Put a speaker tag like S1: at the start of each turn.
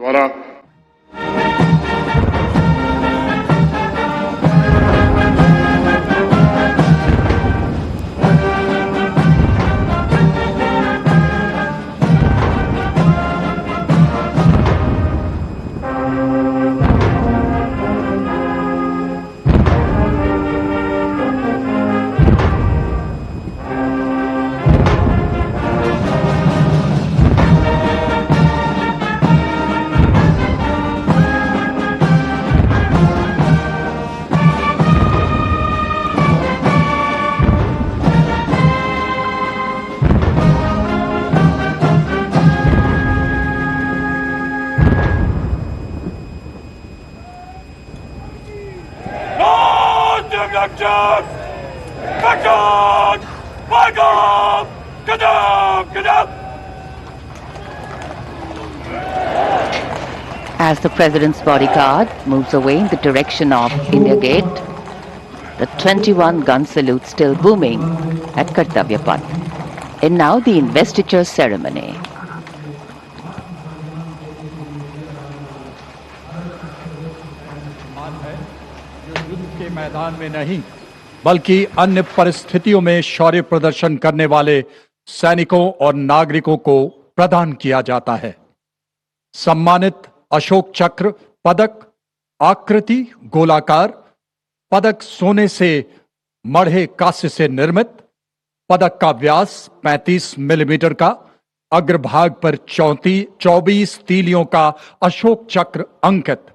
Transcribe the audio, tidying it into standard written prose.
S1: द्वारा
S2: As the President's bodyguard moves away in the direction of India Gate, the 21-gun salute still booming at Kartavya Path. And now the investiture ceremony.
S3: युद्ध के मैदान में नहीं बल्कि अन्य परिस्थितियों में शौर्य प्रदर्शन करने वाले सैनिकों और नागरिकों को प्रदान किया जाता है। सम्मानित अशोक चक्र पदक आकृति गोलाकार, पदक सोने से मढ़े कांस्य से निर्मित, पदक का व्यास 35 मिलीमीटर का, अग्रभाग पर 24 तीलियों का अशोक चक्र अंकित,